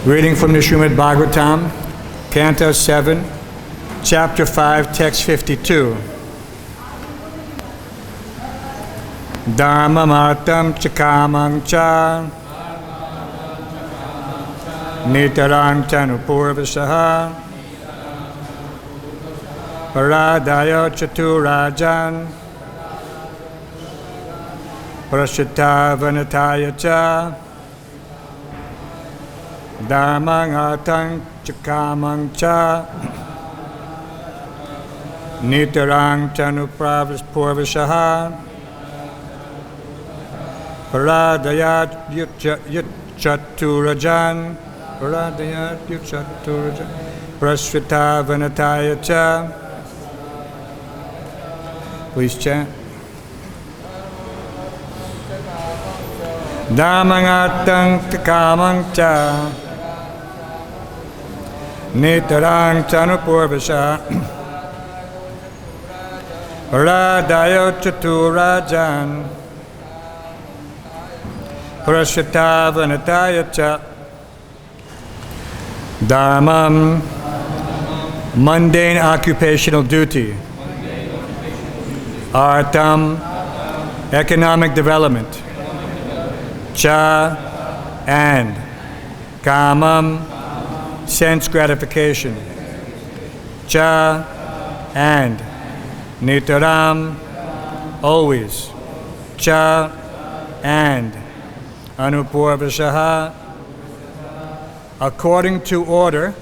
Reading from the Srimad Bhagavatam, Canto 7, Chapter 5, Text 52. Dharmamartam chakamang cha nitarang tanupurvasaha paradaya chaturajan prasita vanataya cha dharmangatang chakamang cha nitarang tanupurvasaha paradayat yutchaturajan prasvita vanataya cha. Please chant. Dhammangatang takamang cha nitarang tanupurvasa paradayat chaturajan prasvita vanataya cha. Dharmam, mundane occupational duty. Artham, economic development. Cha, and. Kamam, sense gratification. Cha, and. Nitaram, always. Cha, and. Anupurvasaha, according to order,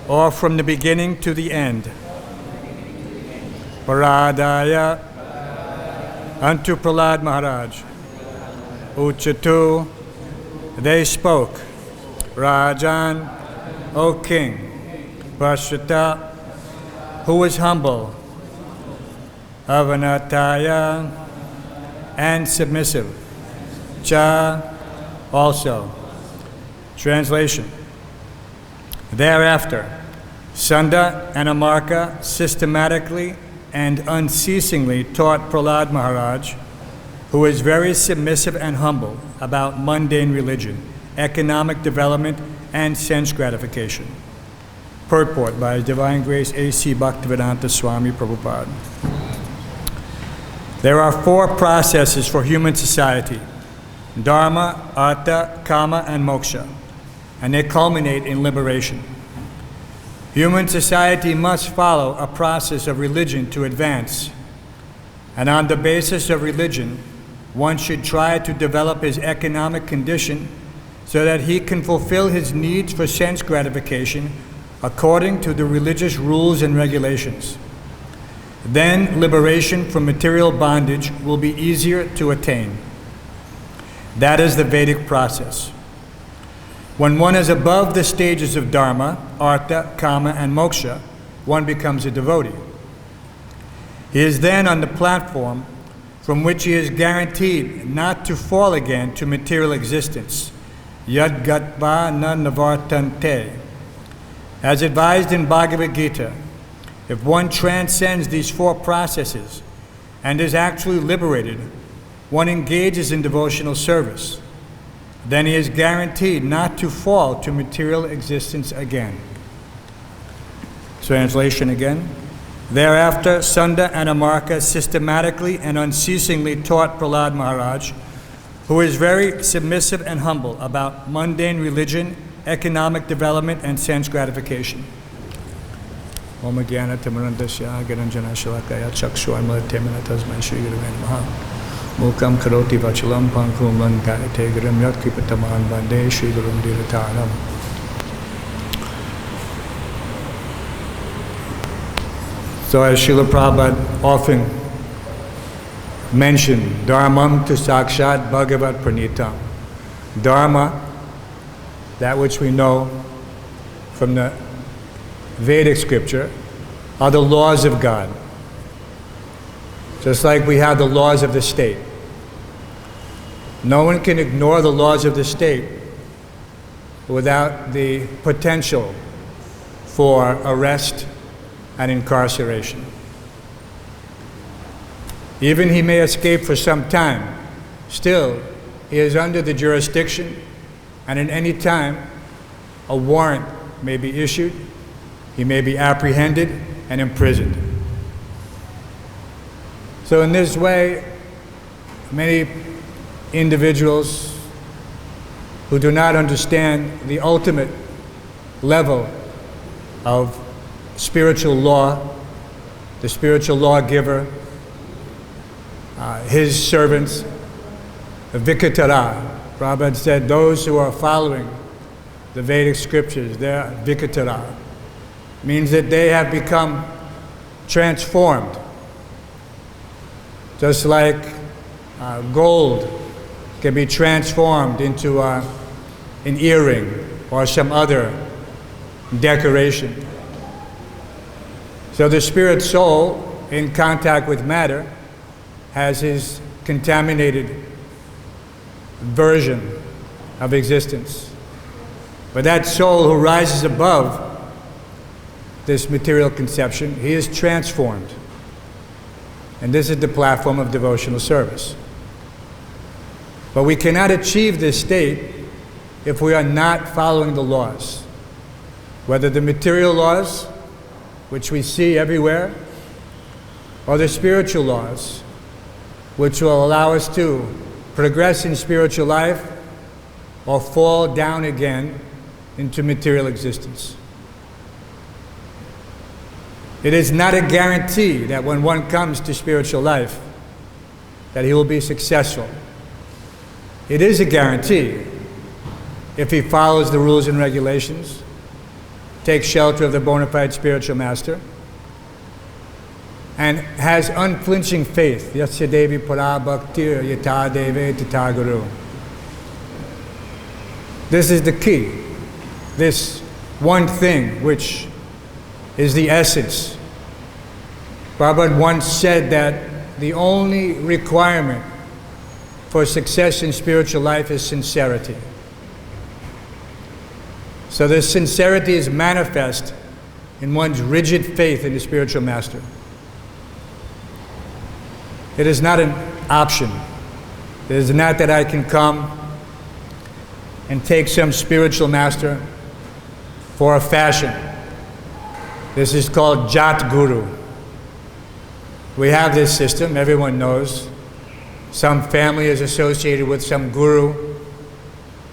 or from the beginning to the end. Paradaya, unto Prahlad Maharaj. Uchatu, they spoke. Rajan, O king. Prasvita, who was humble. Avanataya, and submissive. Cha, also. Translation. Thereafter, Sunda and Amarka systematically and unceasingly taught Prahlad Maharaj, who is very submissive and humble, about mundane religion, economic development, and sense gratification. Purport by His Divine Grace A.C. Bhaktivedanta Swami Prabhupada. There are four processes for human society: Dharma, Artha, Kama, and Moksha, and they culminate in liberation. Human society must follow a process of religion to advance, and on the basis of religion, one should try to develop his economic condition so that he can fulfill his needs for sense gratification according to the religious rules and regulations. Then liberation from material bondage will be easier to attain. That is the Vedic process. When one is above the stages of Dharma, Artha, Kama, and Moksha, one becomes a devotee. He is then on the platform from which he is guaranteed not to fall again to material existence. Yad gatva na navartante. As advised in Bhagavad-Gita, if one transcends these four processes and is actually liberated, one engages in devotional service, then he is guaranteed not to fall to material existence again. Translation again. Thereafter, Sunda and Amarka systematically and unceasingly taught Prahlad Maharaj, who is very submissive and humble, about mundane religion, economic development, and sense gratification. Om Jnana Timirandasya Garanjana Shalakaya Chakshuanmalatemana Tasmai Shri Gurave Namaha. Mukam Karoti Vachalam Pankum Lankayate Garam Yat Kripataman Bande Shri Gurum Diratanam. So as Srila Prabhupada often mentioned, Dharmam to Sakshat Bhagavat Pranitam. Dharma, that which we know from the Vedic scripture, are the laws of God. Just like we have the laws of the state. No one can ignore the laws of the state without the potential for arrest and incarceration. Even he may escape for some time, still he is under the jurisdiction, and at any time a warrant may be issued, he may be apprehended and imprisoned. So in this way, many individuals who do not understand the ultimate level of spiritual law, the spiritual lawgiver, his servants, Vikatara. Prabhupada said those who are following the Vedic scriptures, they're Vikatara. Means that they have become transformed. Just like gold can be transformed into an earring or some other decoration. So the spirit soul, in contact with matter, has his contaminated version of existence. But that soul who rises above this material conception, he is transformed. And this is the platform of devotional service. But we cannot achieve this state if we are not following the laws. Whether the material laws, which we see everywhere, or the spiritual laws, which will allow us to progress in spiritual life or fall down again into material existence. It is not a guarantee that when one comes to spiritual life that he will be successful. It is a guarantee if he follows the rules and regulations, takes shelter of the bona fide spiritual master, and has unflinching faith. Yasya devi para bhaktir yata deve tata guru. This is the key. This one thing which is the essence. Prabhupada once said that the only requirement for success in spiritual life is sincerity. So this sincerity is manifest in one's rigid faith in the spiritual master. It is not an option. It is not that I can come and take some spiritual master for a fashion. This is called Jat Guru. We have this system, everyone knows. Some family is associated with some guru,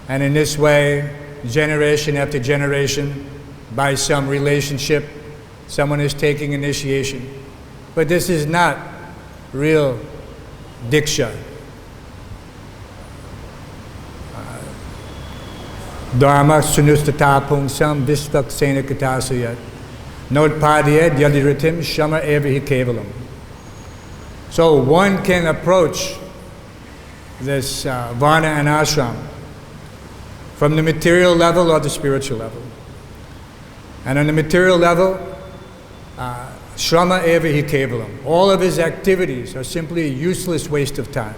and in this way, generation after generation, by some relationship, someone is taking initiation. But this is not real diksha. Dharma sunustata pungsam visvaksena katasuyat notpadiyat yadiritim shama evahi kevalam. So one can approach this varna and ashram from the material level or the spiritual level. And on the material level, shrama evahi kevalam. All of his activities are simply a useless waste of time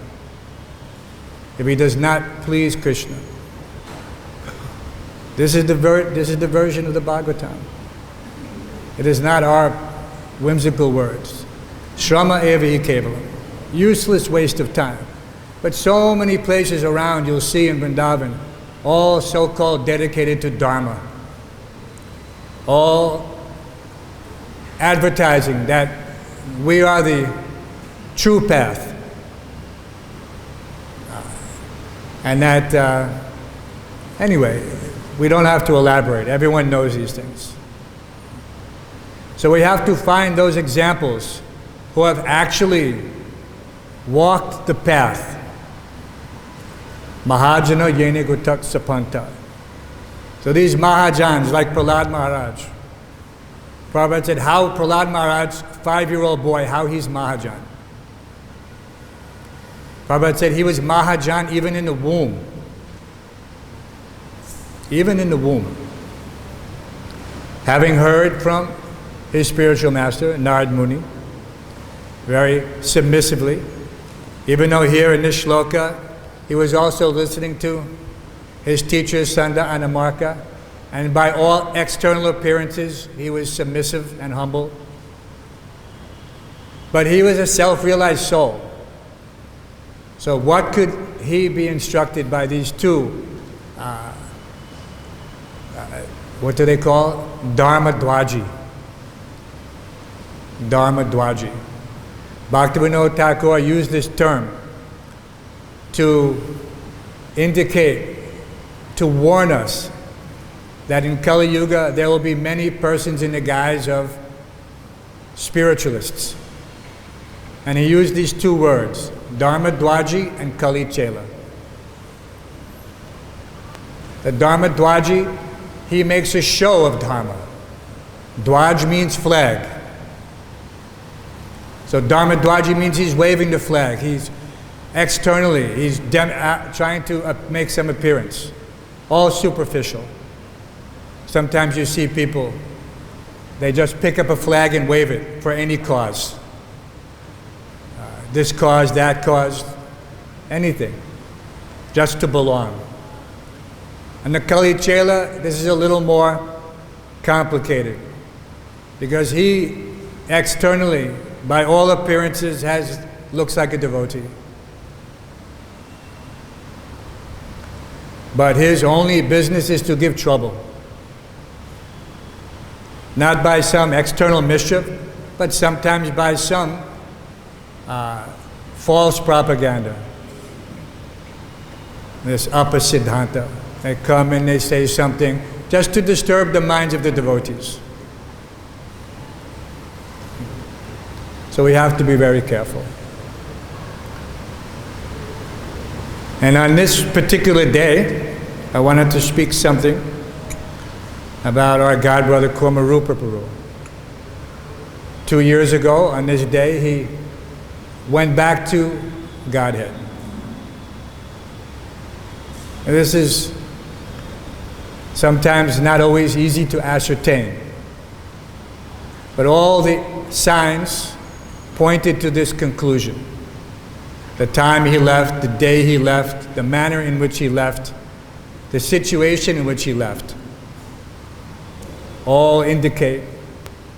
if he does not please Krishna. This is the version of the Bhagavatam. It is not our whimsical words. Shrama evahi kevalam. Useless waste of time. But so many places around you'll see in Vrindavan, all so-called dedicated to Dharma. All advertising that we are the true path. And that, anyway, we don't have to elaborate. Everyone knows these things. So we have to find those examples who have actually walked the path. Mahajana yene gutak sapanta. So these Mahajans, like Prahlad Maharaj. Prabhupada said how Prahlad Maharaj, 5-year-old boy, how he's Mahajan. Prabhupada said he was Mahajan even in the womb. Even in the womb. Having heard from his spiritual master, Narad Muni, very submissively, even though here in this shloka, he was also listening to his teacher, Sanda Anamarka, and by all external appearances, he was submissive and humble. But he was a self-realized soul. So what could he be instructed by these two what do they call? Dharma Dwaji. Dharma Dwaji. Bhaktivinoda Thakur used this term to indicate, to warn us that in Kali Yuga there will be many persons in the guise of spiritualists. And he used these two words, Dharma Dwaji and Kali Chela. The Dharma Dwaji, he makes a show of Dharma. Dwaj means flag. So Dharma Dwaji means he's waving the flag. He's externally, he's trying to make some appearance. All superficial. Sometimes you see people, they just pick up a flag and wave it for any cause. This cause, that cause, anything, just to belong. And the Kali Chela, this is a little more complicated, because he externally, by all appearances, looks like a devotee. But his only business is to give trouble. Not by some external mischief, but sometimes by some false propaganda. This Apasiddhanta. They come and they say something just to disturb the minds of the devotees. So we have to be very careful. And on this particular day, I wanted to speak something about our God brother Kurmarupa Prabhu. 2 years ago, on this day, he went back to Godhead. And this is sometimes not always easy to ascertain. But all the signs pointed to this conclusion. The time he left, the day he left, the manner in which he left, the situation in which he left, all indicate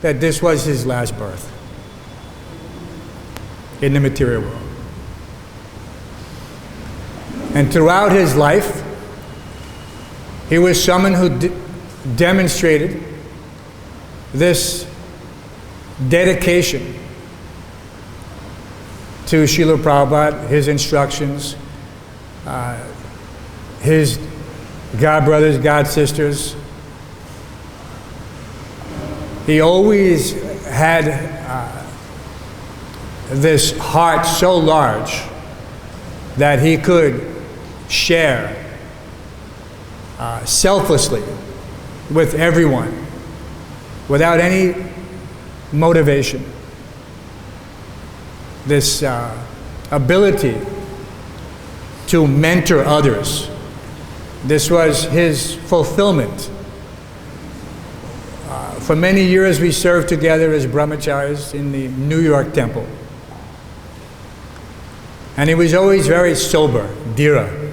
that this was his last birth in the material world. And throughout his life, he was someone who demonstrated this dedication to Srila Prabhupada, his instructions, his God brothers, God sisters. He always had this heart so large that he could share selflessly with everyone without any motivation. This ability to mentor others. This was his fulfillment. For many years we served together as brahmacharis in the New York temple. And he was always very sober, dhira,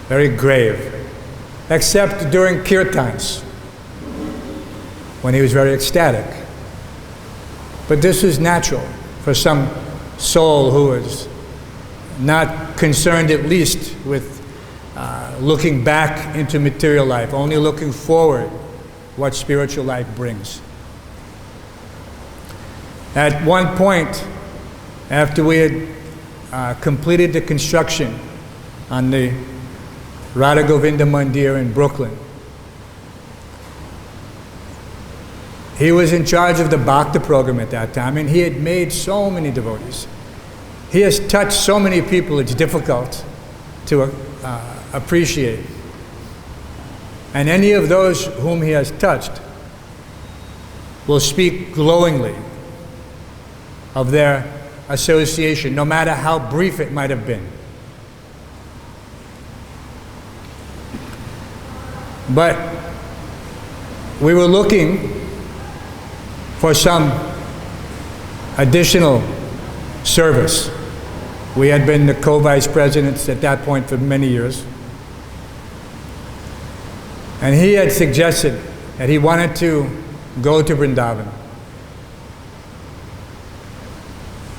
very grave, except during kirtans, when he was very ecstatic. But this was natural for some soul who was not concerned at least with looking back into material life, only looking forward what spiritual life brings. At one point, after we had completed the construction on the Radha Govinda Mandir in Brooklyn, he was in charge of the Bhakti program at that time, and he had made so many devotees. He has touched so many people, it's difficult to appreciate. And any of those whom he has touched will speak glowingly of their association, no matter how brief it might have been. But we were looking for some additional service. We had been the co-vice presidents at that point for many years. And he had suggested that he wanted to go to Vrindavan.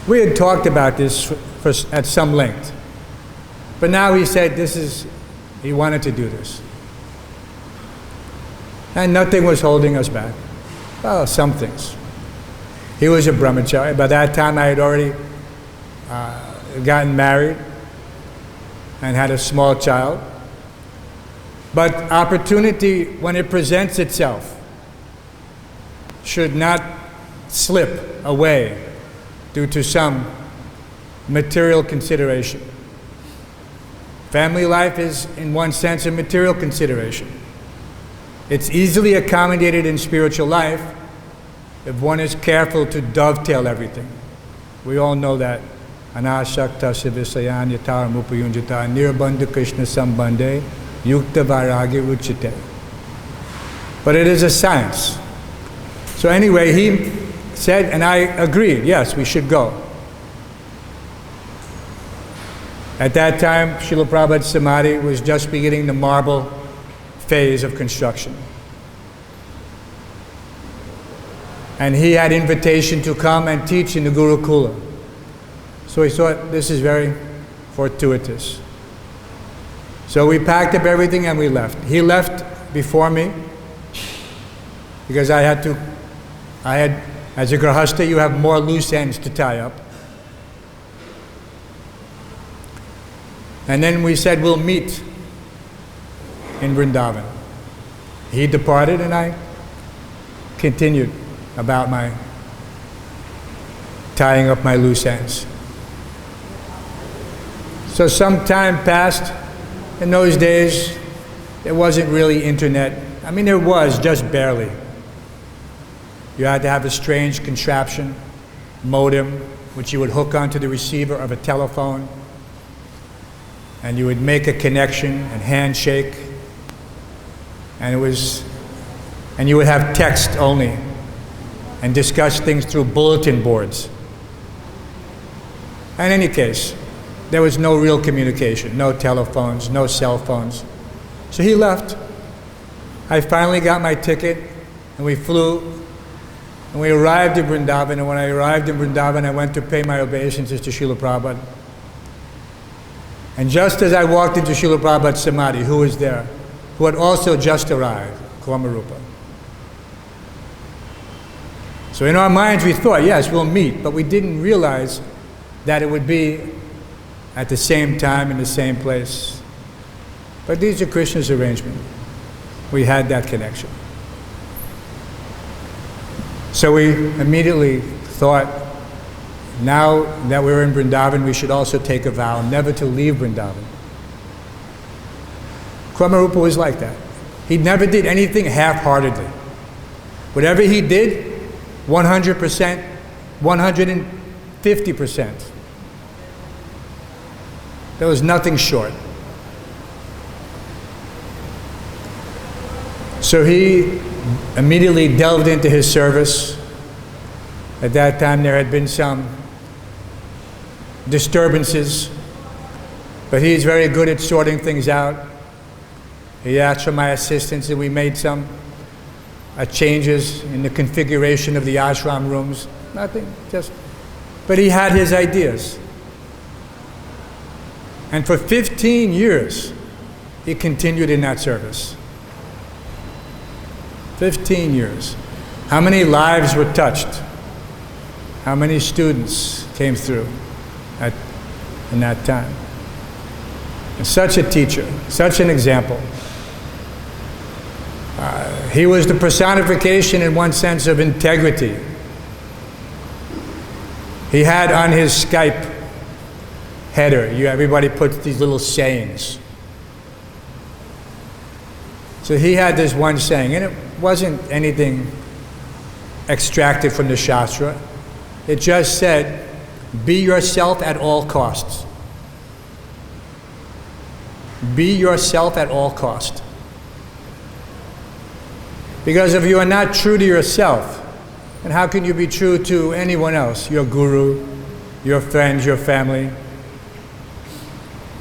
We had talked about this at some length. But now he said he wanted to do this. And nothing was holding us back. Well, some things. He was a brahmachari. By that time, I had already gotten married and had a small child. But opportunity, when it presents itself, should not slip away due to some material consideration. Family life is, in one sense, a material consideration. It's easily accommodated in spiritual life if one is careful to dovetail everything. We all know that. Anashakta sivisayan yataram upayunjata nirbandha krishna sambandhe yukta vairagya uchite. But it is a science. So anyway, he said, and I agreed, yes, we should go. At that time, Srila Prabhupada's Samadhi was just beginning the marble phase of construction. And he had invitation to come and teach in the Gurukula. So he thought, this is very fortuitous. So we packed up everything and we left. He left before me because I had, as a Grahastha, you have more loose ends to tie up. And then we said, we'll meet in Vrindavan. He departed and I continued about my tying up my loose ends. So some time passed. In those days, there wasn't really internet. I mean, there was, just barely. You had to have a strange contraption, modem, which you would hook onto the receiver of a telephone. And you would make a connection and handshake, and you would have text only, and discuss things through bulletin boards. In any case, there was no real communication, no telephones, no cell phones. So he left. I finally got my ticket, and we flew, and we arrived in Vrindavan, and when I arrived in Vrindavan, I went to pay my obeisances to Srila Prabhupada. And just as I walked into Srila Prabhupada's Samadhi, who was there, who had also just arrived, Hamsarupa. So in our minds we thought, yes, we'll meet, but we didn't realize that it would be at the same time in the same place. But these are Krishna's arrangement. We had that connection. So we immediately thought, now that we're in Vrindavan, we should also take a vow never to leave Vrindavan. Hamsarupa was like that. He never did anything half-heartedly. Whatever he did, 100%, 150%. There was nothing short. So he immediately delved into his service. At that time there had been some disturbances, but he's very good at sorting things out. He asked for my assistance and we made some changes in the configuration of the ashram rooms. Nothing, but he had his ideas. And for 15 years, he continued in that service. 15 years. How many lives were touched? How many students came through in that time? And such a teacher, such an example. He was the personification, in one sense, of integrity. He had on his Skype header, everybody puts these little sayings. So he had this one saying, and it wasn't anything extracted from the Shastra. It just said, be yourself at all costs. Be yourself at all costs. Because if you are not true to yourself, then how can you be true to anyone else? Your guru, your friends, your family.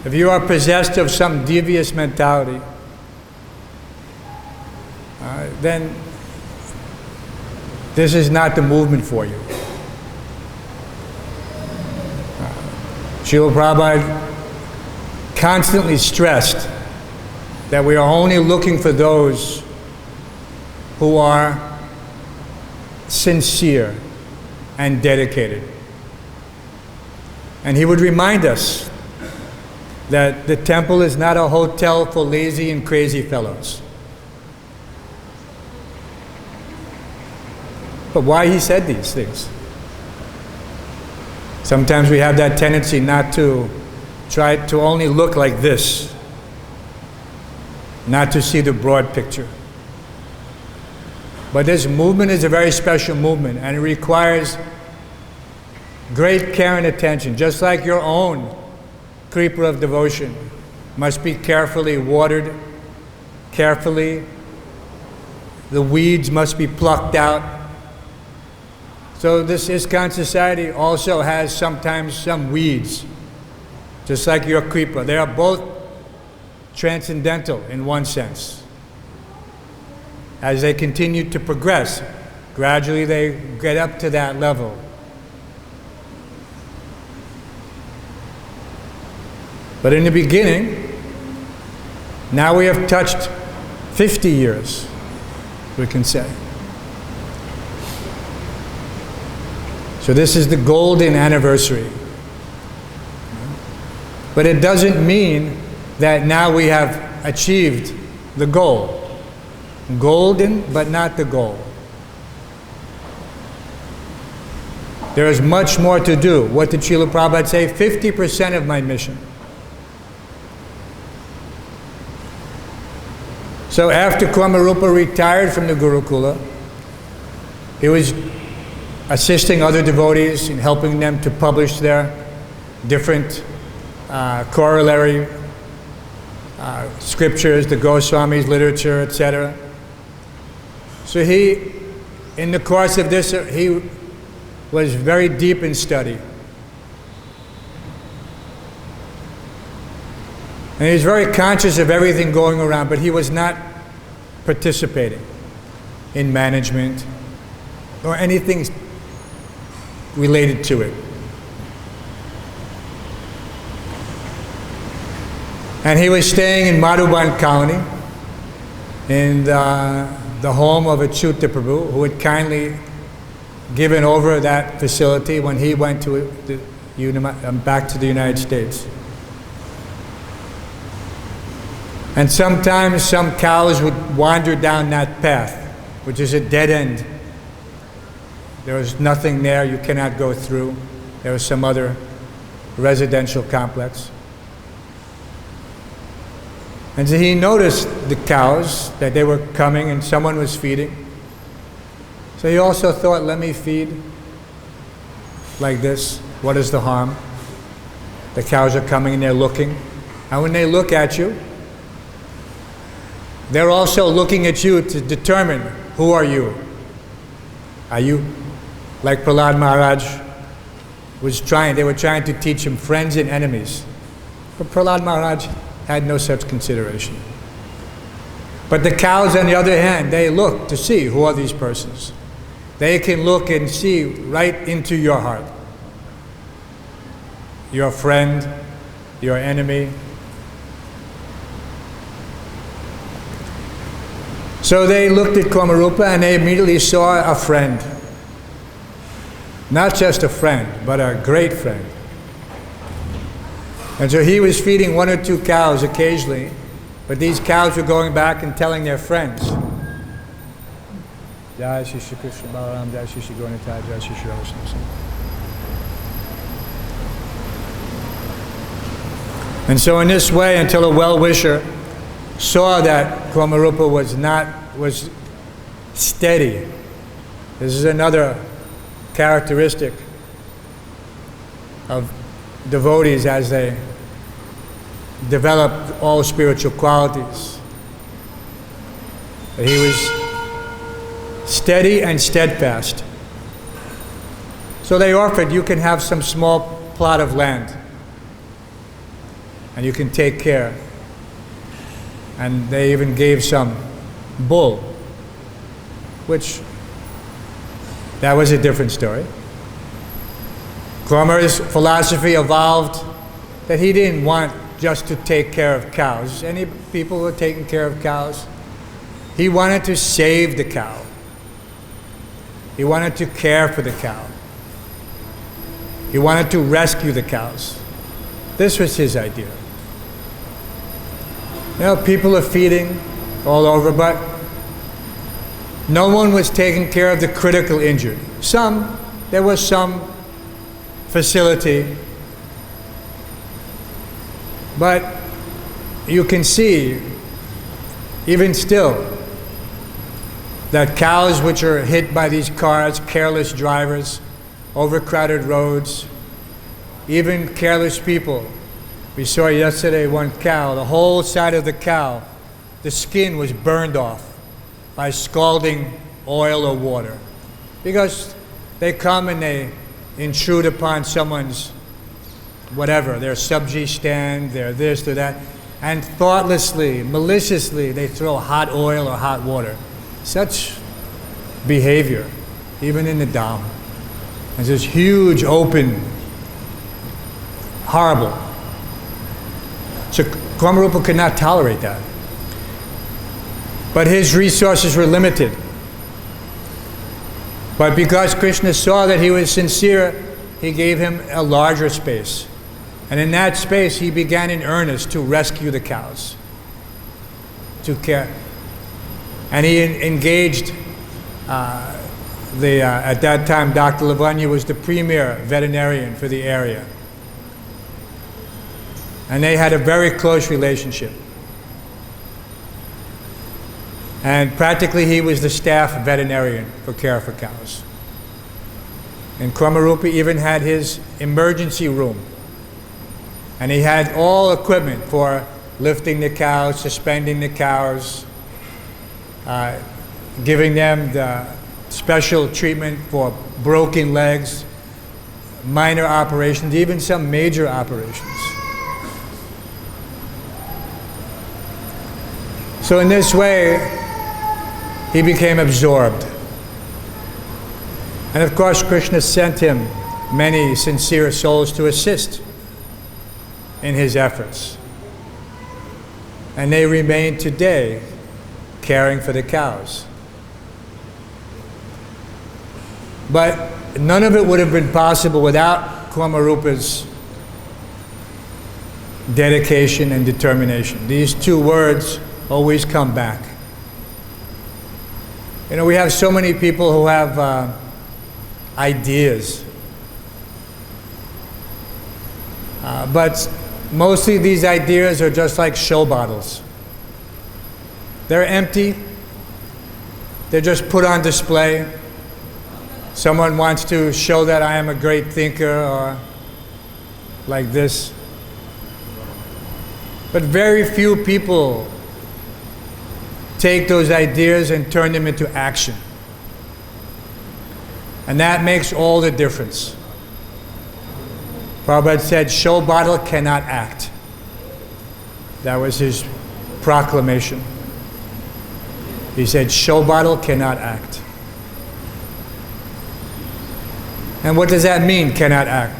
If you are possessed of some devious mentality, then this is not the movement for you. Srila Prabhupada constantly stressed that we are only looking for those who are sincere and dedicated. And he would remind us that the temple is not a hotel for lazy and crazy fellows. But why he said these things? Sometimes we have that tendency not to try to only look like this, not to see the broad picture. But this movement is a very special movement, and it requires great care and attention, just like your own creeper of devotion must be carefully watered, carefully. The weeds must be plucked out. So this ISKCON society also has sometimes some weeds, just like your creeper. They are both transcendental in one sense. As they continue to progress, gradually they get up to that level. But in the beginning, now we have touched 50 years, we can say. So this is the golden anniversary. But it doesn't mean that now we have achieved the goal. Golden, but not the goal. There is much more to do. What did Srila Prabhupada say? 50% of my mission. So after Kramarupa retired from the Gurukula, he was assisting other devotees in helping them to publish their different corollary scriptures, the Goswamis, literature, etc. So he, in the course of this, he was very deep in study. And he was very conscious of everything going around, but he was not participating in management or anything related to it. And he was staying in Madhuban colony in the home of Achyuta Prabhu, who had kindly given over that facility when he went to back to the United States. And sometimes some cows would wander down that path, which is a dead end. There was nothing there, you cannot go through. There was some other residential complex. And so he noticed the cows, that they were coming and someone was feeding. So he also thought, let me feed like this. What is the harm? The cows are coming and they're looking. And when they look at you, they're also looking at you to determine, who are you? Are you, like Prahlad Maharaj they were trying to teach him friends and enemies. But Prahlad Maharaj had no such consideration. But the cows, on the other hand, they look to see, who are these persons? They can look and see right into your heart. Your friend, your enemy. So they looked at Kramarupa and they immediately saw a friend. Not just a friend, but a great friend. And so he was feeding one or two cows occasionally, but these cows were going back and telling their friends. Jai Shri Shri Krishna Balaram, Jai Shri Shri Gauranitai, Jai Shri Shri Radha. And so in this way, until a well-wisher saw that Kramarupa was steady. This is another characteristic of devotees as they develop all spiritual qualities. But he was steady and steadfast. So they offered, you can have some small plot of land and you can take care. And they even gave some bull, which that was a different story. Krama's philosophy evolved that he didn't want just to take care of cows. Any people who are taking care of cows, He wanted to save the cow. He wanted to care for the cow. He wanted to rescue the cows. This was his idea. People are feeding all over, but no one was taking care of the critical injured. There was some facility, but you can see, even still, that cows which are hit by these cars, careless drivers, overcrowded roads, even careless people. We saw yesterday one cow, the whole side of the cow, the skin was burned off by scalding oil or water. Because they come and they intrude upon someone's whatever, their subji stand, their this, their that, and thoughtlessly, maliciously, they throw hot oil or hot water. Such behavior, even in the Dham. It's this huge, open, horrible. So Kamarupa could not tolerate that. But his resources were limited. But because Krishna saw that he was sincere, he gave him a larger space. And in that space, he began in earnest to rescue the cows, to care. And he engaged, at that time, Dr. Lavanya was the premier veterinarian for the area. And they had a very close relationship. And practically he was the staff veterinarian for care for cows. And Kamarupa even had his emergency room. And he had all equipment for lifting the cows, suspending the cows, giving them the special treatment for broken legs, minor operations, even some major operations. So in this way, he became absorbed. And of course, Krishna sent him many sincere souls to assist in his efforts. And they remain today caring for the cows. But none of it would have been possible without Kamarupa's dedication and determination. These two words always come back. We have so many people who have ideas. But mostly these ideas are just like show bottles. They're empty. They're just put on display. Someone wants to show that I am a great thinker or like this. But very few people take those ideas and turn them into action. And that makes all the difference. Prabhupada said, show bottle cannot act. That was his proclamation. He said, show bottle cannot act. And what does that mean, cannot act?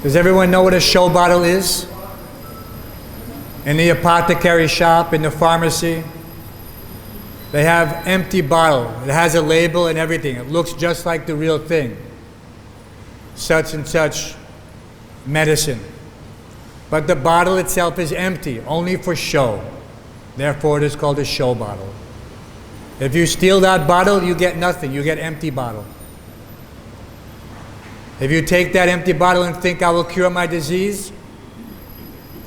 Does everyone know what a show bottle is? In the apothecary shop, in the pharmacy, they have empty bottle. It has a label and everything. It looks just like the real thing. Such and such medicine. But the bottle itself is empty, only for show. Therefore, it is called a show bottle. If you steal that bottle, you get nothing. You get empty bottle. If you take that empty bottle and think I will cure my disease,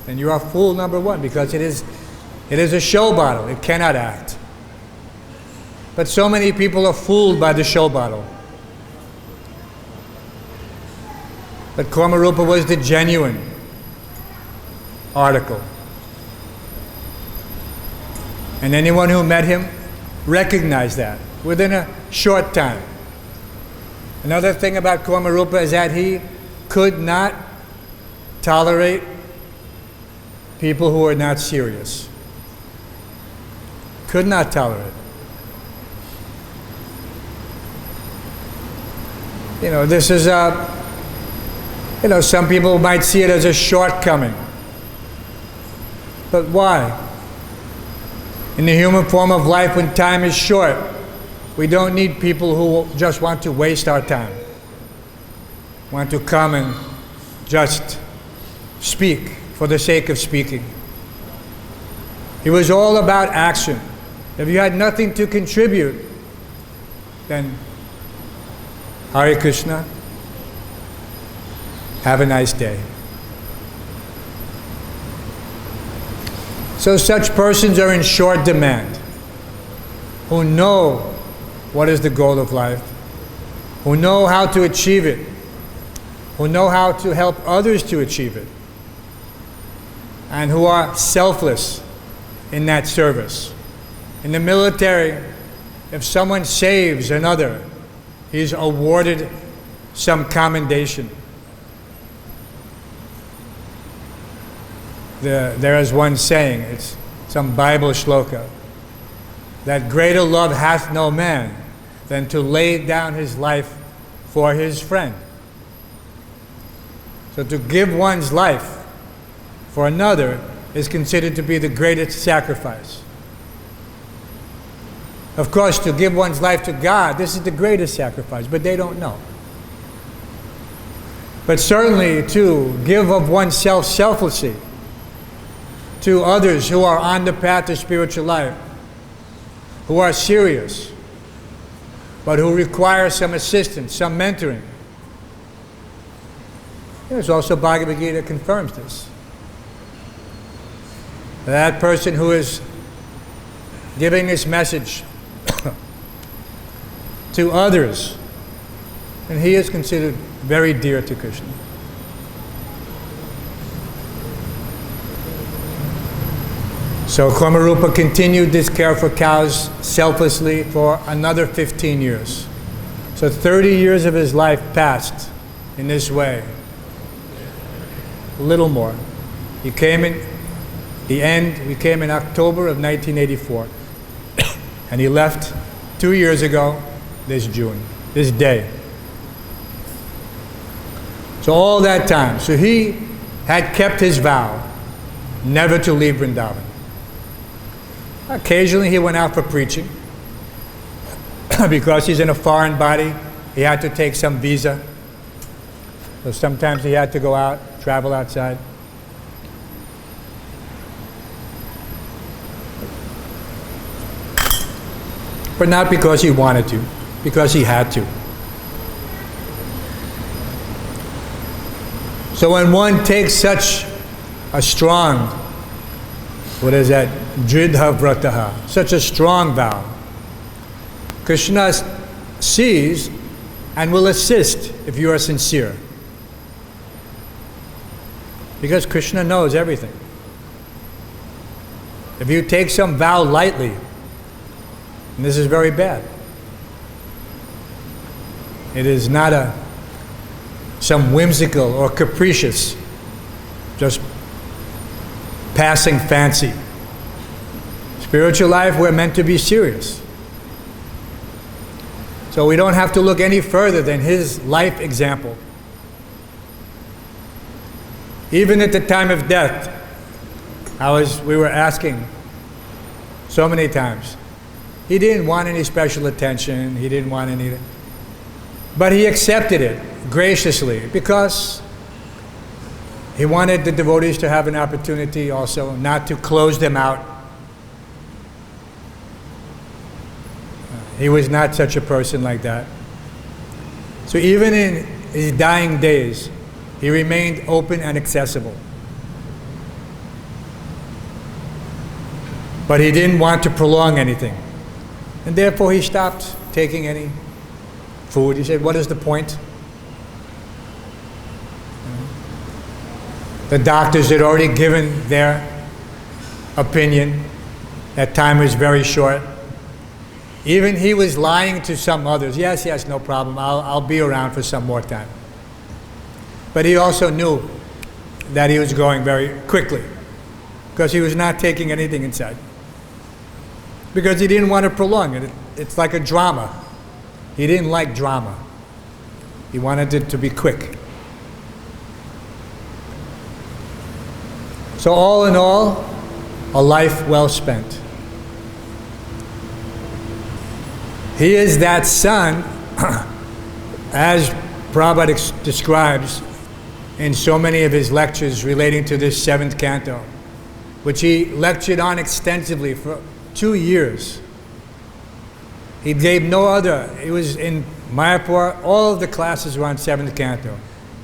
then you are fool number one, because it is a show bottle. It cannot act. But so many people are fooled by the show bottle. But Kamarupa was the genuine article. And anyone who met him recognized that within a short time. Another thing about Kamarupa is that he could not tolerate people who were not serious. Could not tolerate. This is some people might see it as a shortcoming. But why? In the human form of life, when time is short, we don't need people who just want to waste our time, want to come and just speak for the sake of speaking. It was all about action. If you had nothing to contribute, then Hare Krishna, have a nice day. So such persons are in short demand, who know what is the goal of life, who know how to achieve it, who know how to help others to achieve it, and who are selfless in that service. In the military, if someone saves another, he's awarded some commendation. There is one saying, it's some Bible shloka, that greater love hath no man than to lay down his life for his friend. So to give one's life for another is considered to be the greatest sacrifice. Of course, to give one's life to God, this is the greatest sacrifice, but they don't know. But certainly to give of oneself selflessly to others who are on the path to spiritual life, who are serious, but who require some assistance, some mentoring. There's also Bhagavad-Gita confirms this. That person who is giving this message to others, and he is considered very dear to Krishna. So Hamsarupa continued this care for cows selflessly for another 15 years. So 30 years of his life passed in this way. A little more. He came in October of 1984. And he left 2 years ago, this June, this day. So all that time, so he had kept his vow never to leave Vrindavan. Occasionally he went out for preaching. Because he's in a foreign body, he had to take some visa. So sometimes he had to go out, travel outside. But not because he wanted to, because he had to. So when one takes such a strong, Dridha vrataha, such a strong vow, Krishna sees and will assist if you are sincere. Because Krishna knows everything. If you take some vow lightly, and this is very bad. It is not some whimsical or capricious, just passing fancy. Spiritual life, we're meant to be serious. So we don't have to look any further than his life example. Even at the time of death, we were asking so many times, he didn't want any special attention, he didn't want any, but he accepted it graciously because he wanted the devotees to have an opportunity also not to close them out. He was not such a person like that. So even in his dying days, he remained open and accessible. But he didn't want to prolong anything. And therefore he stopped taking any food. He said, what is the point? The doctors had already given their opinion. That time was very short. Even he was lying to some others. Yes, no problem. I'll be around for some more time. But he also knew that he was going very quickly because he was not taking anything inside. Because he didn't want to prolong it. It's like a drama. He didn't like drama. He wanted it to be quick. So all in all, a life well spent. He is that son, as Prabhupada describes in so many of his lectures relating to this 7th canto, which he lectured on extensively for 2 years. He gave no other. It was in Mayapur. All of the classes were on 7th canto.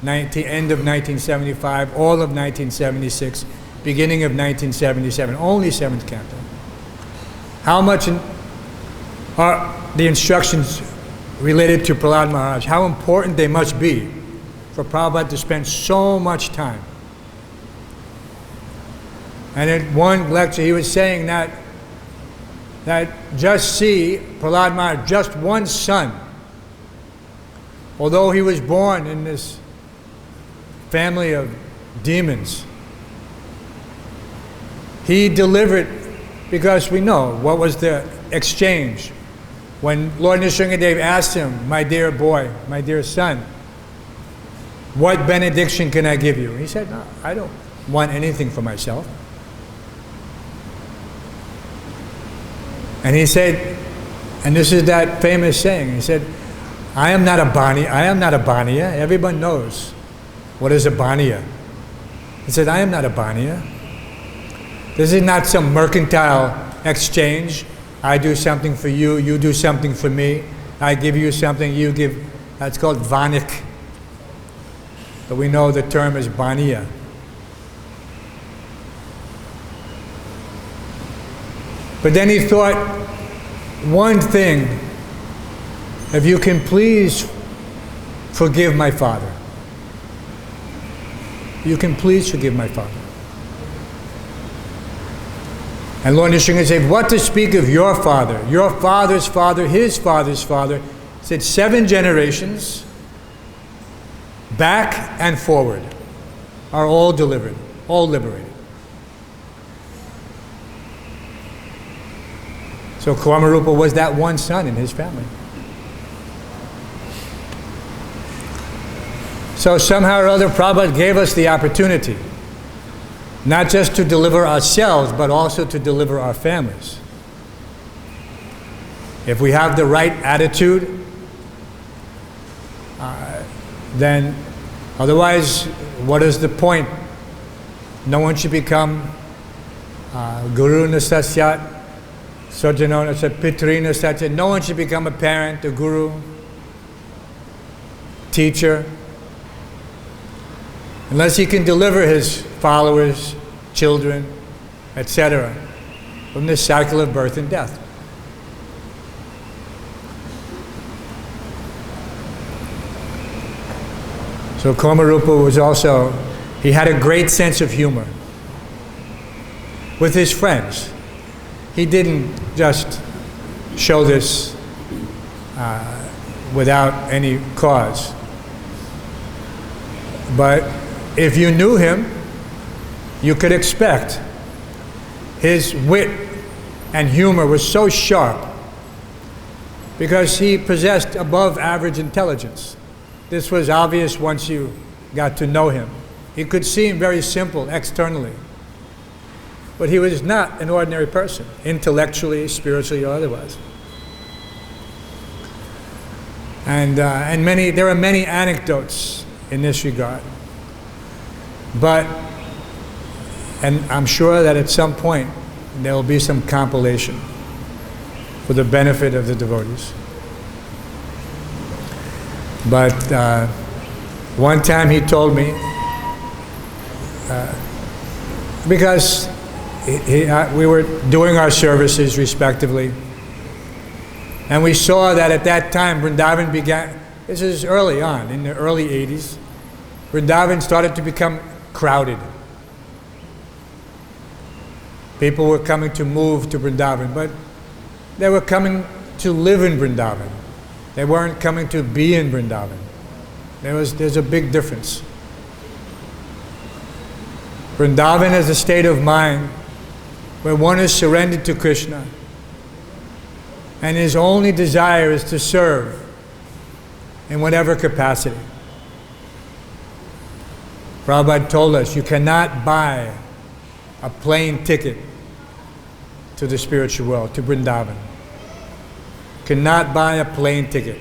End of 1975, all of 1976, beginning of 1977. Only 7th canto. How much are the instructions related to Prahlad Maharaj? How important they must be for Prabhupada to spend so much time. And in one lecture, he was saying that just see Prahlad Maharaj, just one son, although he was born in this family of demons, he delivered, because we know what was the exchange. When Lord Nrsingadev asked him, my dear boy, my dear son, what benediction can I give you? He said, no, I don't want anything for myself. And he said, and this is that famous saying, he said, I am not a Baniya. Everyone knows what is a Baniya. He said, I am not a Baniya. This is not some mercantile exchange. I do something for you, you do something for me. I give you something, you give. That's called Vanik. But we know the term is Baniya. But then he thought, one thing, if you can please forgive my father. You can please forgive my father. And Lord Nrsingadev said, what to speak of your father, your father's father, his father's father? He said 7 generations, back and forward, are all delivered, all liberated. So Kamarupa was that one son in his family. So somehow or other, Prabhupada gave us the opportunity, not just to deliver ourselves, but also to deliver our families. If we have the right attitude, then otherwise, what is the point? No one should become Guru Nasasyat, Sojano Nasat, Pitri Nasasyat. No one should become a parent, a guru, teacher, unless he can deliver his followers, children, etc., from this cycle of birth and death. So Kamarupa was also, he had a great sense of humor with his friends. He didn't just show this without any cause. But if you knew him, you could expect his wit and humor was so sharp because he possessed above average intelligence. This was obvious once you got to know him. He could seem very simple externally, but he was not an ordinary person, intellectually, spiritually, or otherwise. And there are many anecdotes in this regard. But, and I'm sure that at some point there will be some compilation for the benefit of the devotees. But one time he told me, because we were doing our services respectively, and we saw that at that time Vrindavan began, this is early on, in the early 80s, Vrindavan started to become crowded. People were coming to move to Vrindavan, but they were coming to live in Vrindavan. They weren't coming to be in Vrindavan. There's a big difference. Vrindavan is a state of mind where one is surrendered to Krishna and his only desire is to serve in whatever capacity. Prabhupada told us, you cannot buy a plane ticket to the spiritual world, to Vrindavan. cannot buy a plane ticket.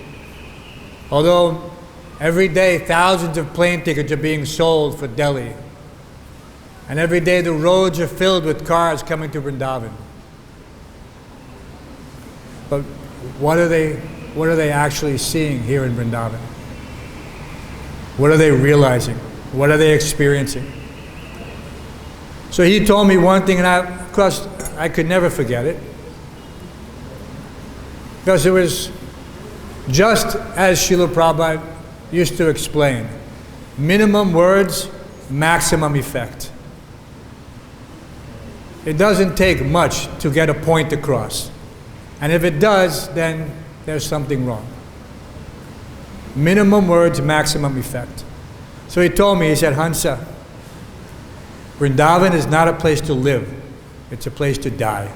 Although every day thousands of plane tickets are being sold for Delhi. And every day the roads are filled with cars coming to Vrindavan. But what are they actually seeing here in Vrindavan? What are they realizing? What are they experiencing? So he told me one thing, and of course I could never forget it. Because it was just as Srila Prabhupada used to explain, minimum words, maximum effect. It doesn't take much to get a point across. And if it does, then there's something wrong. Minimum words, maximum effect. So he told me, he said, Hansa, Vrindavan is not a place to live, it's a place to die.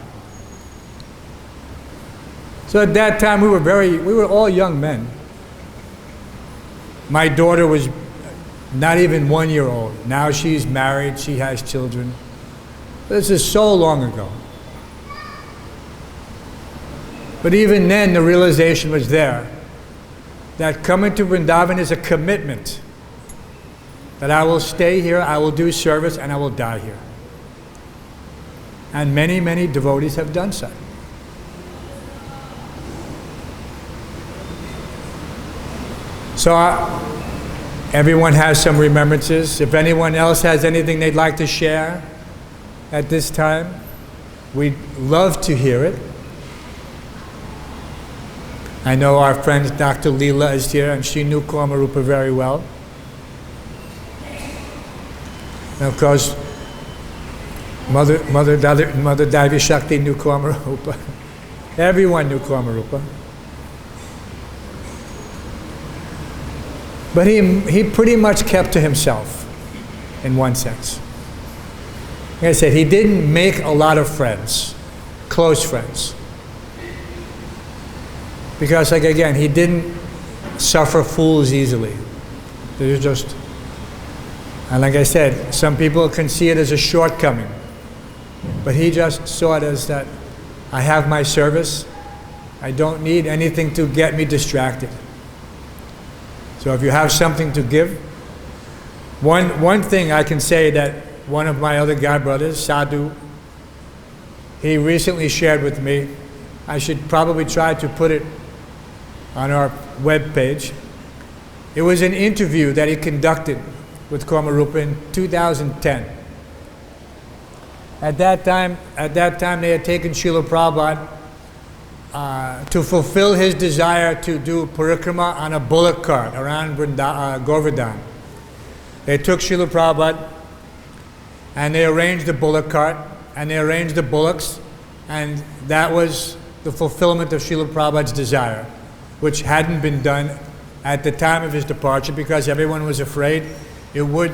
So at that time we were all young men. My daughter was not even 1 year old. Now she's married, she has children. This is so long ago. But even then the realization was there that coming to Vrindavan is a commitment. That I will stay here, I will do service, and I will die here. And many, many devotees have done so. So everyone has some remembrances. If anyone else has anything they'd like to share at this time, we'd love to hear it. I know our friend Dr. Leela is here, and she knew Kammarupa very well. And of course, Mother Daivi Shakti knew Kammarupa. Everyone knew Kammarupa. But he pretty much kept to himself, in one sense. Like I said, he didn't make a lot of friends, close friends. Because, like again, he didn't suffer fools easily. There's just, and like I said, some people can see it as a shortcoming. But he just saw it as that I have my service. I don't need anything to get me distracted. So if you have something to give, one thing I can say that one of my other god brothers, Sadhu, he recently shared with me, I should probably try to put it on our web page. It was an interview that he conducted with Kammarupa in 2010. At that time they had taken Srila Prabhupada to fulfill his desire to do parikrama on a bullock cart around Govardhan. They took Srila Prabhupada and they arranged the bullock cart and they arranged the bullocks, and that was the fulfillment of Srila Prabhupada's desire, which hadn't been done at the time of his departure because everyone was afraid it would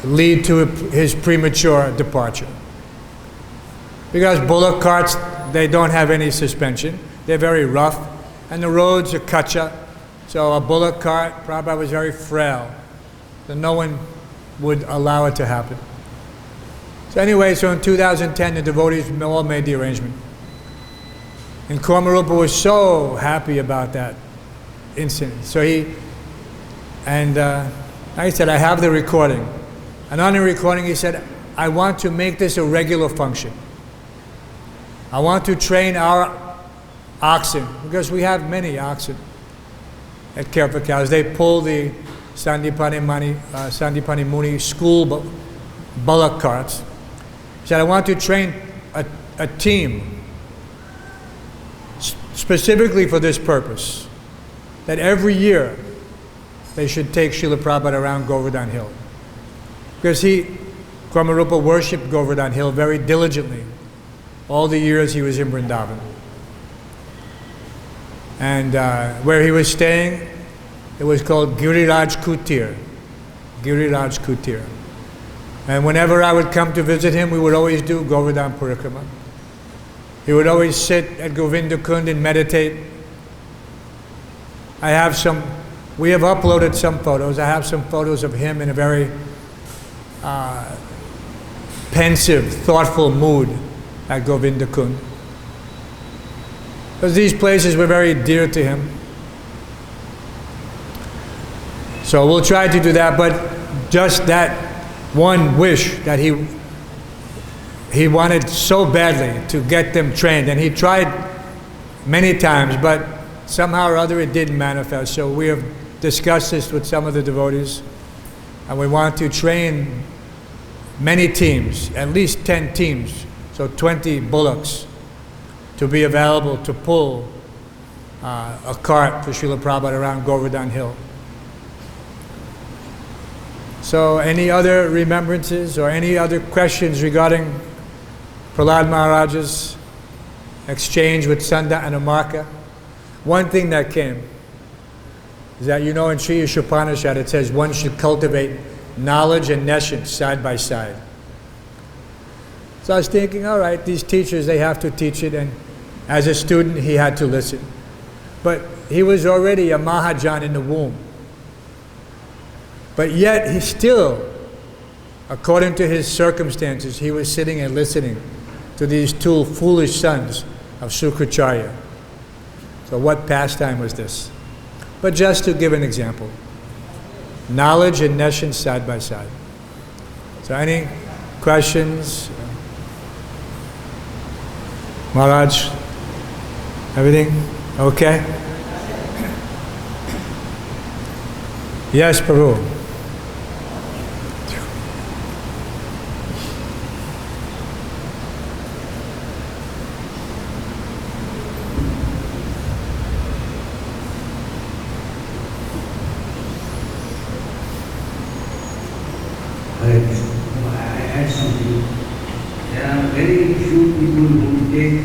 lead to his premature departure. Because bullock carts, they don't have any suspension. They're very rough, and the roads are kacha. So a bullock cart, Prabhupada was very frail. So no one would allow it to happen. So anyway, so in 2010, the devotees all made the arrangement. And Kammarupa was so happy about that incident. So like I said, I have the recording. And on the recording he said, I want to make this a regular function. I want to train our oxen, because we have many oxen at Kerpa Cows. They pull the Sandipani Muni school bullock carts. He said, I want to train a team specifically for this purpose, that every year they should take Srila Prabhupada around Govardhan Hill. Because Kammarupa worshipped Govardhan Hill very diligently all the years he was in Vrindavan. And where he was staying, it was called Giriraj Kutir. Giriraj Kutir. And whenever I would come to visit him, we would always do Govardhan Parikrama. He would always sit at Govinda Kund and meditate. We have uploaded some photos. I have some photos of him in a very pensive, thoughtful mood at Govinda Kund. Because these places were very dear to him. So we'll try to do that, but just that one wish that he wanted so badly to get them trained, and he tried many times, but somehow or other it didn't manifest. So we have discussed this with some of the devotees, and we want to train many teams, at least 10 teams, so 20 bullocks, to be available to pull a cart for Srila Prabhupada around Govardhan Hill. So any other remembrances or any other questions regarding Prahlad Maharaj's exchange with Sanda and Amarka? One thing that came is that, you know, in Sri Ishopanishad it says one should cultivate knowledge and nescience side by side. So I was thinking, all right, these teachers, they have to teach it, and as a student he had to listen. But he was already a Mahajan in the womb. But yet he still, according to his circumstances, he was sitting and listening to these two foolish sons of Shukracharya. So what pastime was this? But just to give an example. Knowledge and nescience side by side. So any questions? Maharaj? Everything okay? Yes, Prabhu. I add something. There are very few people who take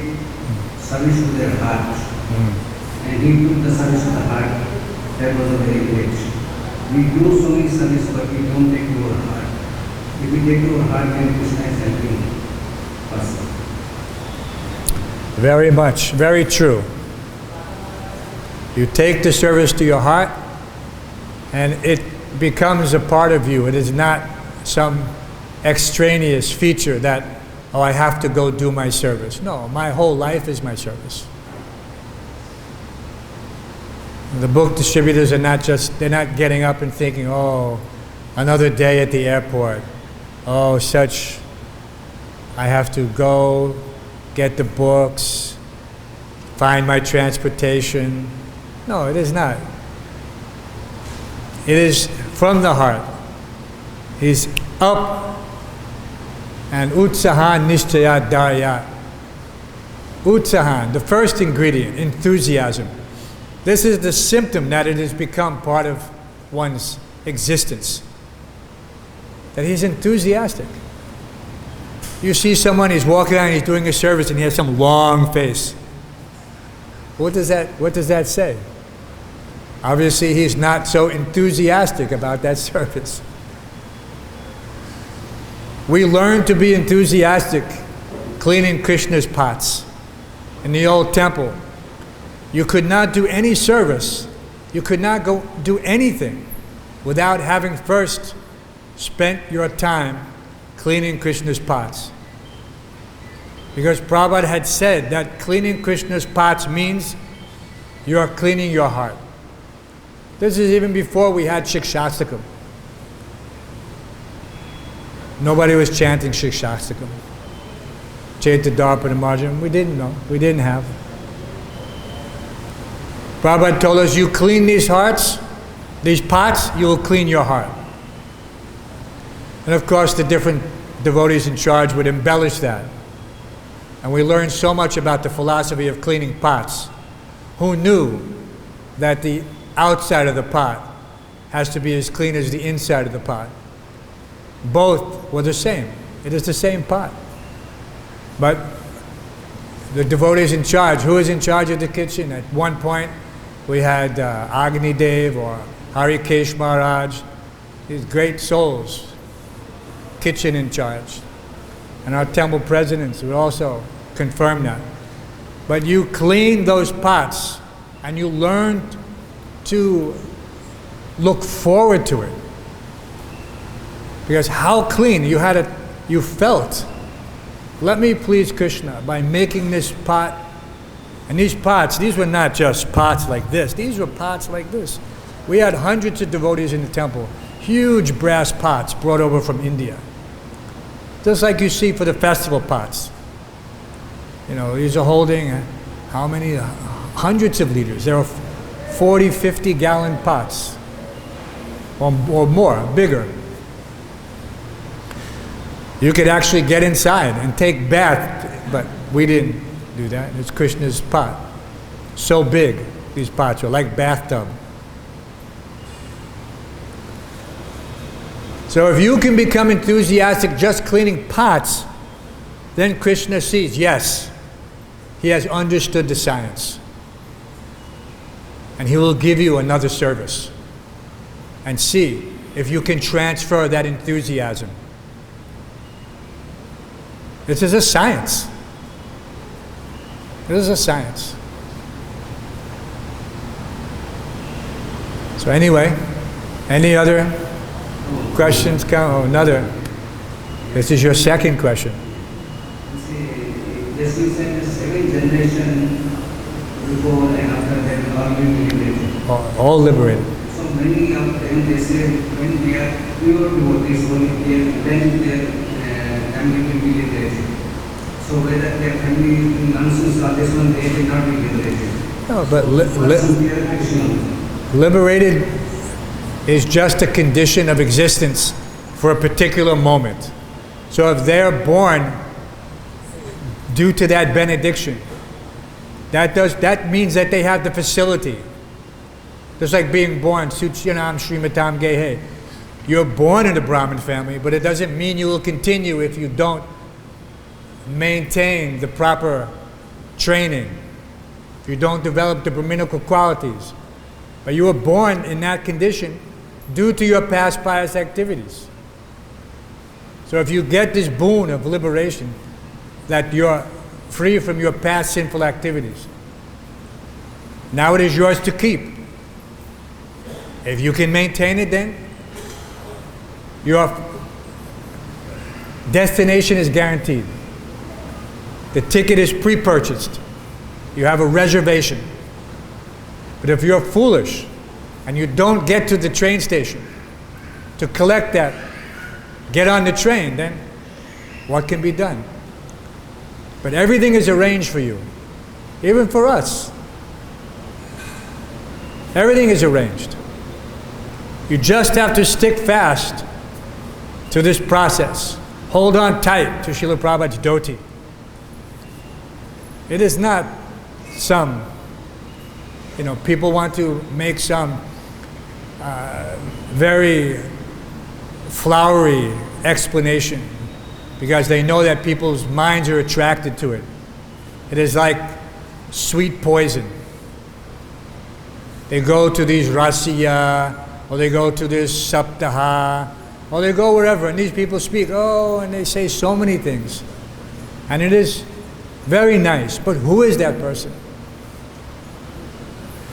service to their heart. And he took the service to the heart. That was a very great. We do so many service, but we don't take to our heart. If we take to our heart, then Krishna is helping us. Very much, very true. You take the service to your heart, and it becomes a part of you. It is not some extraneous feature that, oh, I have to go do my service. No, my whole life is my service. The book distributors are not just, they're not getting up and thinking, oh, another day at the airport. Oh, such, I have to go get the books, find my transportation. No, it is not. It is from the heart. He's up and utsahan nishtaya darya. Utsahan, the first ingredient, enthusiasm. This is the symptom that it has become part of one's existence. That he's enthusiastic. You see someone, he's walking around, he's doing a service, and he has some long face. What does that say? Obviously, he's not so enthusiastic about that service. We learn to be enthusiastic cleaning Krishna's pots. In the old temple, you could not do any service, you could not go do anything without having first spent your time cleaning Krishna's pots. Because Prabhupada had said that cleaning Krishna's pots means you are cleaning your heart. This is even before we had Shikshastakam. Nobody was chanting Shikshastakam. Chaita Dharpada Marjan, we didn't know, we didn't have. Prabhupada told us, you clean these hearts, these pots, you will clean your heart. And of course the different devotees in charge would embellish that. And we learned so much about the philosophy of cleaning pots. Who knew that the outside of the pot has to be as clean as the inside of the pot? Both were the same. It is the same pot. But the devotees in charge, who is in charge of the kitchen? At one point we had Agni Dev or Harikesh Maharaj, these great souls, kitchen in charge. And our temple presidents would also confirm that. But you clean those pots and you learn to look forward to it. Because how clean, you felt, let me please Krishna by making this pot And these pots, these were not just pots like this. These were pots like this. We had hundreds of devotees in the temple. Huge brass pots brought over from India. Just like you see for the festival pots. You know, these are holding how many? Hundreds of liters. There are 40, 50 gallon pots. Or more, bigger. You could actually get inside and take bath, but we didn't do that. It's Krishna's pot. So big, these pots are like bathtub. So if you can become enthusiastic just cleaning pots, then Krishna sees, yes, he has understood the science. And he will give you another service. And see if you can transfer that enthusiasm. This is a science. This is a science. So anyway, any other questions? Oh, another. This is your second question. This you said the second generation before and after them all being liberated. All liberated. So many of them they say when they are pure devotees only then their family will be liberated. So whether their family in nonsense or this one they will not be liberated. No, but liberated is just a condition of existence for a particular moment. So if they're born due to that benediction, that means that they have the facility. Just like being born, Suchyanam Srimatam Gehe. You're born in a Brahmin family, but it doesn't mean you will continue if you don't maintain the proper training, if you don't develop the Brahminical qualities. But you were born in that condition due to your past pious activities. So if you get this boon of liberation, that you're free from your past sinful activities, now it is yours to keep. If you can maintain it, then your destination is guaranteed. The ticket is pre-purchased. You have a reservation. But if you're foolish and you don't get to the train station to collect that, get on the train, then what can be done? But everything is arranged for you, even for us. Everything is arranged. You just have to stick fast to this process. Hold on tight to Srila Prabhupada's dhoti. It is not some, people want to make some very flowery explanation because they know that people's minds are attracted to it. It is like sweet poison. They go to these Rasiya, or they go to this Saptaha, or they go wherever, and these people speak, and they say so many things. And it is very nice, but who is that person?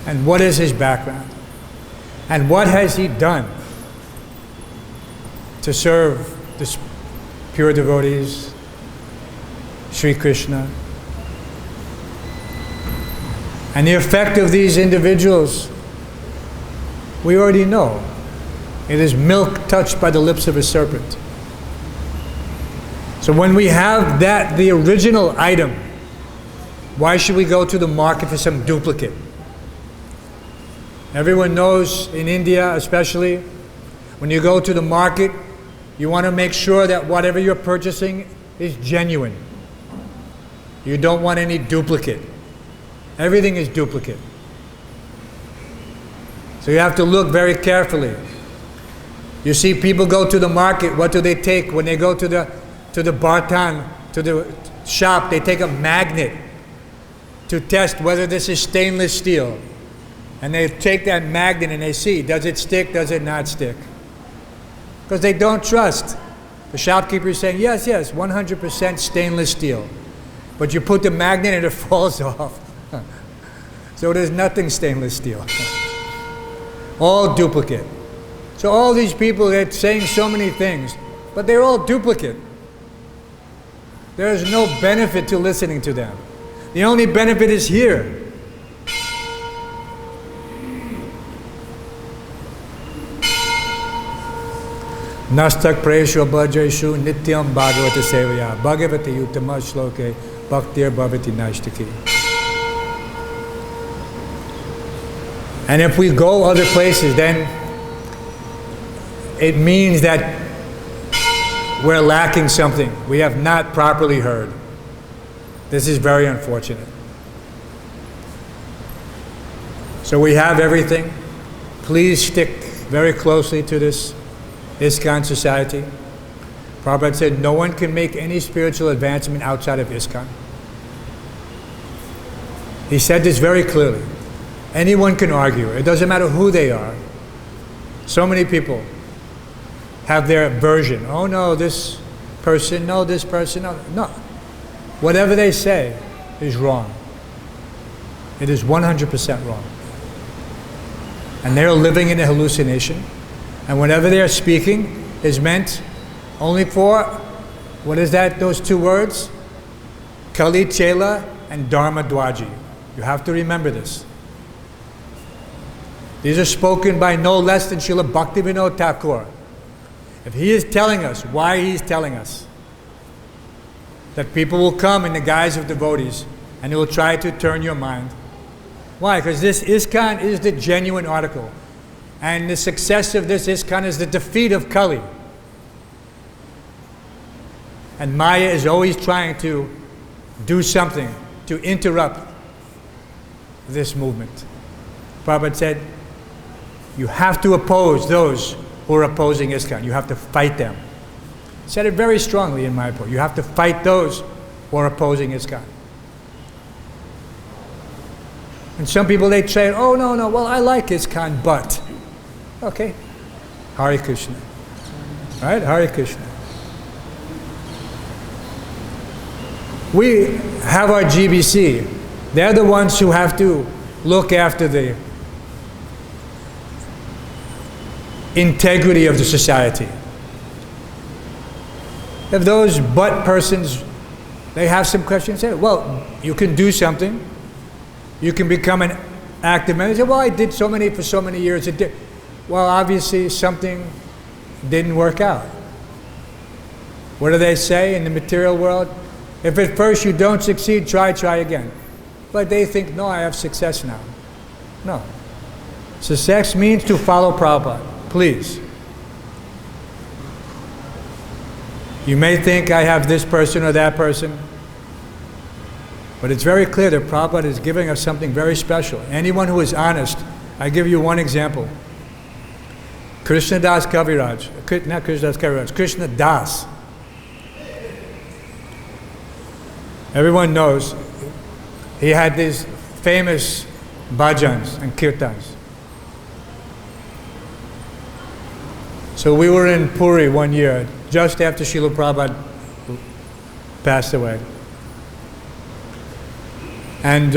And what is his background? And what has he done to serve the pure devotees, Sri Krishna? And the effect of these individuals, we already know. It is milk touched by the lips of a serpent. So when we have that, the original item, why should we go to the market for some duplicate? Everyone knows, in India especially, when you go to the market, you want to make sure that whatever you're purchasing is genuine. You don't want any duplicate. Everything is duplicate. So you have to look very carefully. You see people go to the market, what do they take? When they go to the bartan, to the shop, they take a magnet to test whether this is stainless steel. And they take that magnet and they see, does it stick, does it not stick? Because they don't trust. The shopkeeper is saying, yes, 100% stainless steel. But you put the magnet and it falls off. So there's nothing stainless steel. All duplicate. So all these people, they're saying so many things, but they're all duplicate. There's no benefit to listening to them. The only benefit is here. Nastak Prayeshu Bhajeshu Nityam Bhagavata Sevaya Bhagavati Uttama Shloke Bhaktir Bhavati Naishtaki. And if we go other places, then it means that we're lacking something. We have not properly heard. This is very unfortunate. So we have everything. Please stick very closely to this ISKCON society. Prabhupada said no one can make any spiritual advancement outside of ISKCON. He said this very clearly. Anyone can argue. It doesn't matter who they are. So many people have their version. Oh no, this person, no, this person, no. No. Whatever they say is wrong. It is 100% wrong. And they're living in a hallucination. And whatever they're speaking is meant only for, what is that, those two words? Kali Chela and Dharma Dwaji. You have to remember this. These are spoken by no less than Srila Bhaktivinoda Thakur. If he is telling us why he's telling us, that people will come in the guise of devotees and they will try to turn your mind. Why? Because this ISKCON is the genuine article. And the success of this ISKCON is the defeat of Kali. And Maya is always trying to do something to interrupt this movement. Prabhupada said, you have to oppose those who are opposing ISKCON. You have to fight them. He said it very strongly in Mayapur. You have to fight those who are opposing ISKCON. And some people, they say, oh, no, well, I like ISKCON, but. Okay. Hare Krishna. Right? Hare Krishna. We have our GBC. They're the ones who have to look after the integrity of the society. If those but persons, they have some questions, say, well, you can do something. You can become an active member. Say, well, I did for so many years. It did. Well, obviously something didn't work out. What do they say in the material world? If at first you don't succeed, try again. But they think, no, I have success now. No. Success means to follow Prabhupada. Please. You may think I have this person or that person, but it's very clear that Prabhupada is giving us something very special. Anyone who is honest, I give you one example. Krishna Das Kaviraj, not Krishna Das Kaviraj, Krishna Das. Everyone knows he had these famous bhajans and kirtans. So we were in Puri one year, just after Srila Prabhupada passed away. And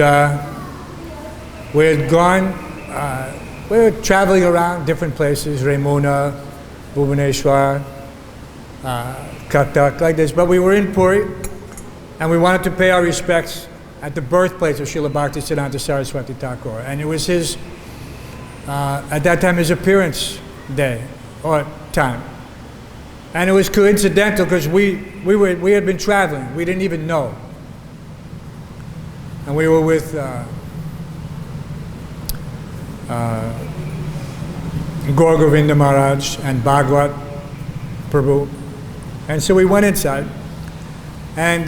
we had gone, we were traveling around different places, Remuna, Bhubaneswar, Kathak, like this. But we were in Puri, and we wanted to pay our respects at the birthplace of Srila Bhaktisiddhanta Saraswati Thakur. And it was his, at that time, his appearance day, or time. And it was coincidental because we had been traveling. We didn't even know. And we were with Gaur Govinda Maharaj and Bhagwat Prabhu. And so we went inside. And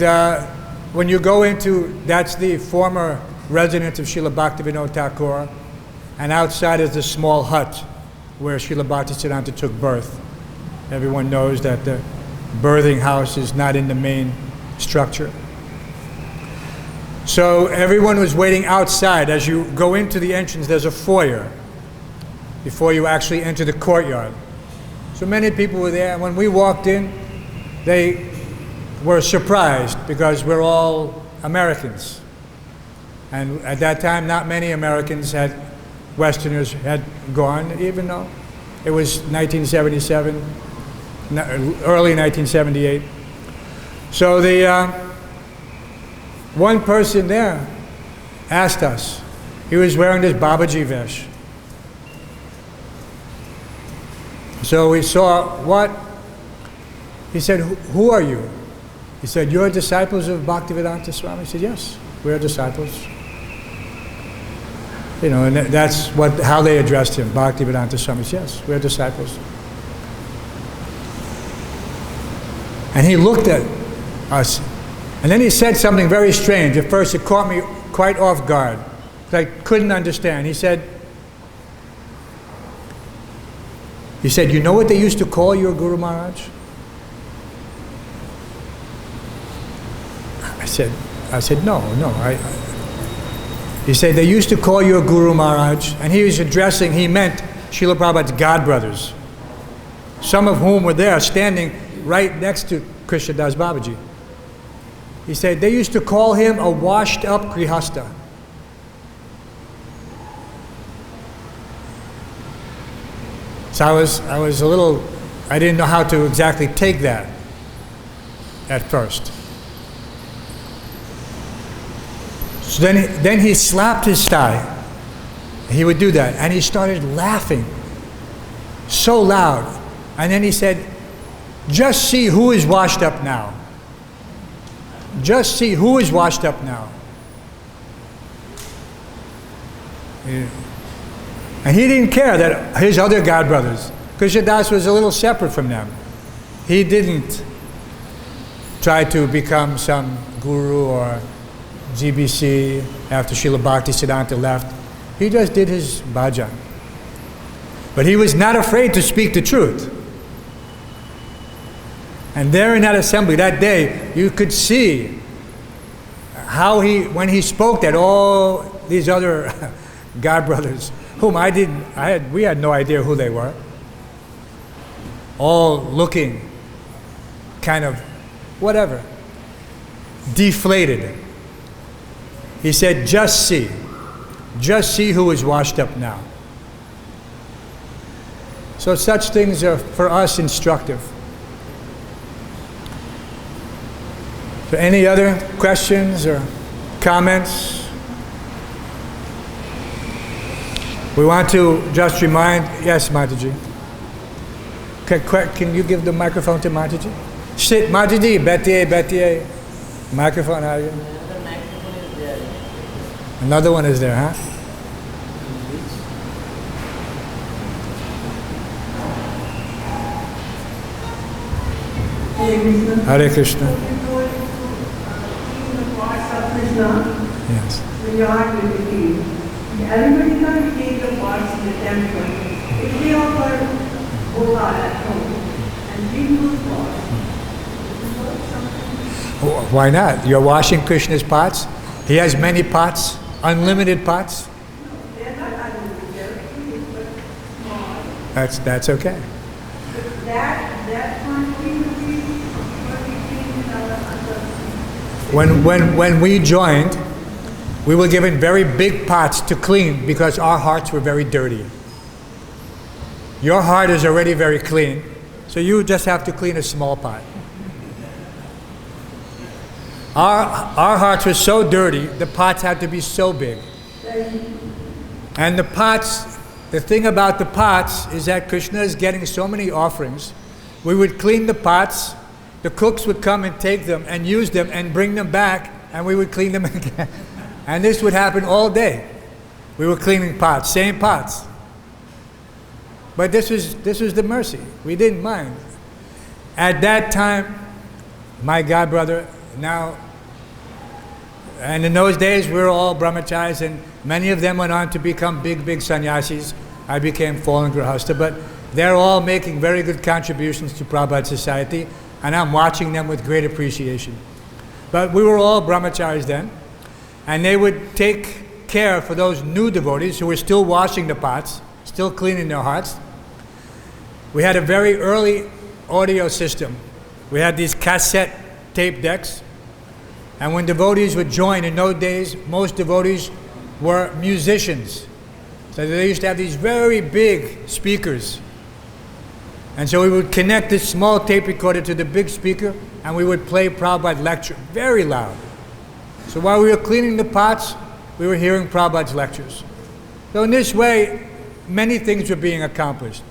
when you go into, that's the former residence of Srila Bhaktivinoda Thakur. And outside is the small hut where Srila Bhaktisiddhanta took birth. Everyone knows that the birthing house is not in the main structure. So everyone was waiting outside. As you go into the entrance, there's a foyer before you actually enter the courtyard. So many people were there. And when we walked in, they were surprised because we're all Americans. And at that time, not many Americans Westerners had gone, even though it was 1977, early 1978. So one person there asked us. He was wearing this Babaji vesh. So we saw what? He said, who are you? He said, you're disciples of Bhaktivedanta Swami? He said, yes, we're disciples. You know, and that's how they addressed him, Bhaktivedanta Swami. Yes, we're disciples. And he looked at us, and then he said something very strange. At first, it caught me quite off guard. I couldn't understand. He said, you know what they used to call your Guru Maharaj? I said, no. He said, they used to call your Guru Maharaj, and he meant Srila Prabhupada's godbrothers, some of whom were there standing right next to Krishnadas Babaji. He said, they used to call him a washed-up Grihastha. So I was a little, I didn't know how to exactly take that at first. So then he slapped his thigh. He would do that, and he started laughing so loud. And then he said, just see who is washed up now. Just see who is washed up now. Yeah. And he didn't care that his other godbrothers, Krishnadas was a little separate from them. He didn't try to become some guru or GBC after Srila Bhaktisiddhanta left. He just did his bhajan. But he was not afraid to speak the truth. And there in that assembly that day, you could see how when he spoke that all these other godbrothers, whom we had no idea who they were, all looking kind of whatever, deflated. He said, just see who is washed up now. So such things are for us instructive. So any other questions or comments? We want to just remind, yes, Mataji. Can you give the microphone to Mataji? Sit, Mataji, Betiye. Microphone, how are you? Another microphone is there. Another one is there, huh? Hare Krishna. Yes. When your heart will be clean. Everybody can't take the parts in the temple. If they offer bhoga at home and drink those parts, why not? You're washing Krishna's pots. He has many pots, unlimited pots. no, they're not unlimited, they're free, but small. That's okay. But that quantity will be clean in other. When we joined, we were given very big pots to clean because our hearts were very dirty. Your heart is already very clean, so you just have to clean a small pot. Our hearts were so dirty, the pots had to be so big. And the pots, the thing about the pots is that Krishna is getting so many offerings. We would clean the pots, the cooks would come and take them and use them and bring them back, and we would clean them again. And this would happen all day. We were cleaning pots, same pots. But this was the mercy. We didn't mind. At that time, my godbrother, now, and in those days we were all brahmacharis, and many of them went on to become big sannyasis. I became fallen grihastha, but they're all making very good contributions to Prabhupada society, and I'm watching them with great appreciation. But we were all brahmacharis then, and they would take care for those new devotees who were still washing the pots, still cleaning their hearts. We had a very early audio system. We had these cassette tape decks, and when devotees would join, in those days, most devotees were musicians. So they used to have these very big speakers. And so we would connect this small tape recorder to the big speaker, and we would play Prabhupada lecture very loud. So while we were cleaning the pots, we were hearing Prabhupada's lectures. So in this way, many things were being accomplished.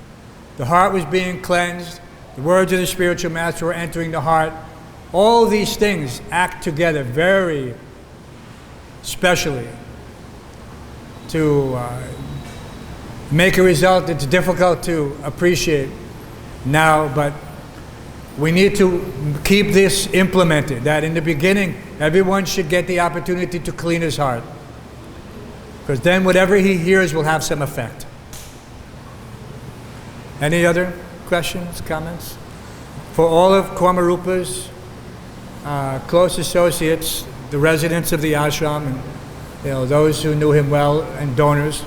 The heart was being cleansed, the words of the spiritual master were entering the heart. All these things act together very specially to make a result that's difficult to appreciate now, but we need to keep this implemented, that in the beginning, everyone should get the opportunity to clean his heart. Because then whatever he hears will have some effect. Any other questions, comments? For all of Kwamarupa's close associates, the residents of the ashram, and those who knew him well, and donors,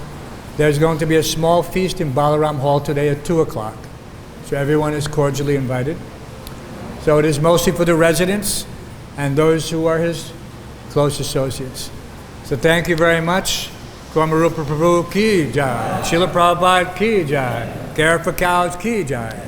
there's going to be a small feast in Balaram Hall today at 2 o'clock. So everyone is cordially invited. So it is mostly for the residents and those who are his close associates. So thank you very much. Kwamarupa Prabhu ki jai. Srila Prabhupada ki jai. Care for cows ki jai.